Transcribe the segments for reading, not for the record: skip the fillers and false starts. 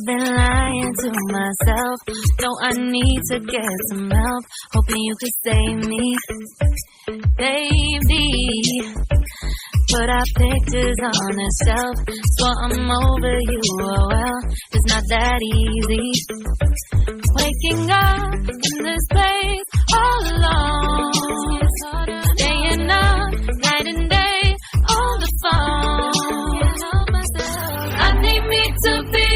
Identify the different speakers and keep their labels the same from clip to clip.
Speaker 1: been lying to myself. No, I need to get some help. Hoping you could save me, baby. Put our pictures on the shelf, so I'm over you. Oh well, it's not that easy. Waking up in this place all alone, staying up night and day on the phone. I need me to be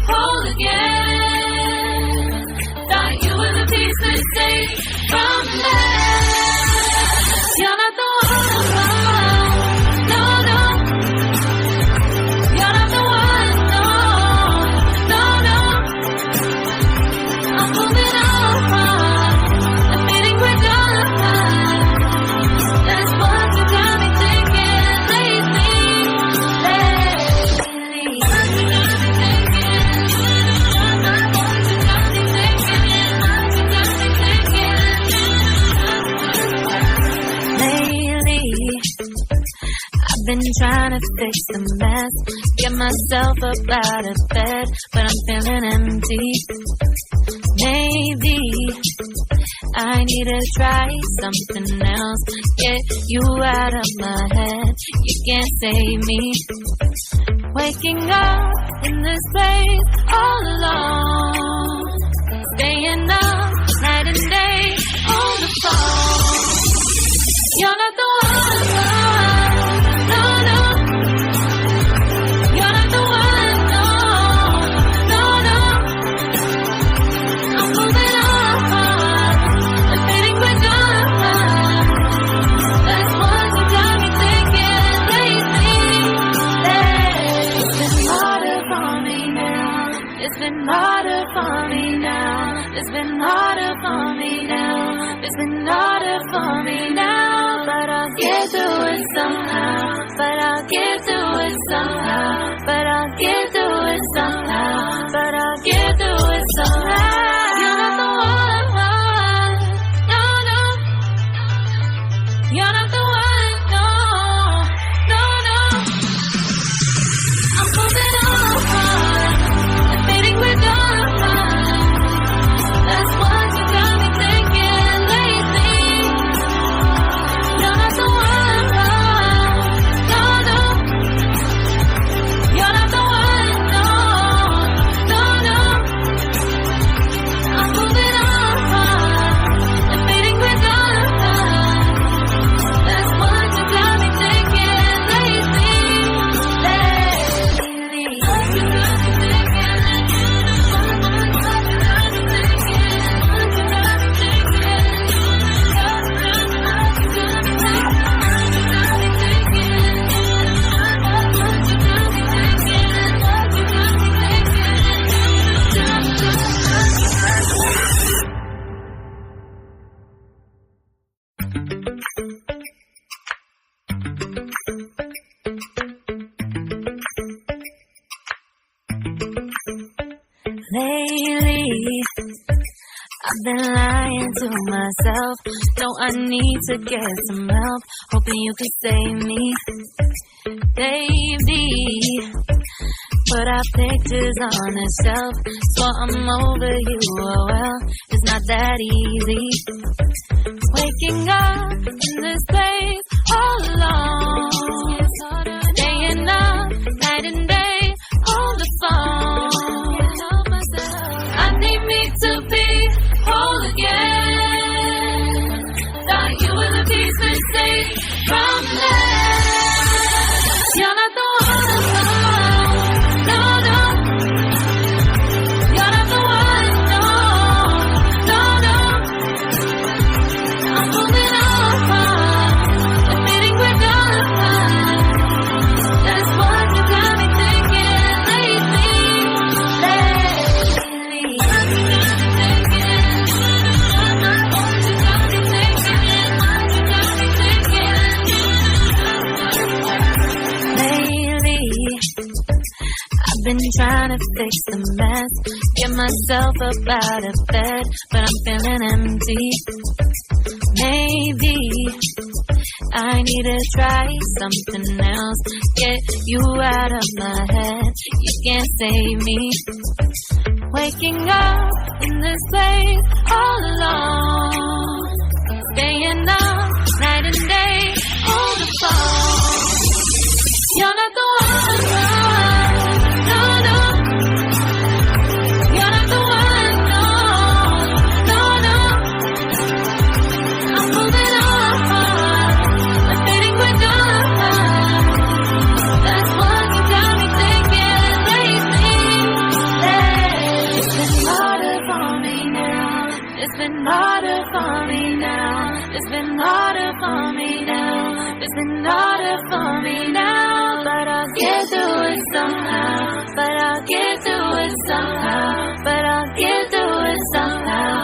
Speaker 1: whole again. Thought you were the piece that saved from that. You're not the one. Been trying to fix the mess, get myself up out of bed, but I'm feeling empty. Maybe I need to try something else, get you out of my head. You can't save me. Waking up in this place all alone, staying up night and day on the phone. You're not the one. It's been harder for me now. It's been harder for me now. It's been harder for me now. But I'll get through it somehow. But I'll get through it somehow. But I'll get through it somehow. But I'll get through it somehow. You're not the one. No, no. You're not the one. No, no, no. I'm moving on. We're done. That's what you got me thinking lately. You're not the one. No, no. You're not the one. No, no, no. I'm moving on. Admitting we're done. That's what you got me thinking lately. Lately. What you got me thinking. Lately, I've been lying to myself. No, I need to get some help. Hoping you could save me, baby. Put our pictures on the shelf, so I'm over you. Oh well, it's not that easy. Waking up in this place all alone, staying up night and day on the phone. I need me to be whole again. Thought you were the piece that saved from that. You're not the one. No, no. You're not the one. No, no, no. I'm moving on. Admitting we're done. That's what you got me thinking lately. Been trying to fix the mess, get myself up out of bed, but I'm feeling empty. Maybe I need to try something else. Get you out of my head. You can't save me. Waking up in this place all alone. Staying up night and day on the phone. You're not the one, no, no. You're not the one, no, no, no. I'm moving on, I'm fading quick on. That's what you got me thinking lately. It's been harder for me now. It's been harder for me now. It's been harder for me now. It's been harder for me now. But I'll get through it somehow. But I'll get through it somehow. But I'll get through it somehow.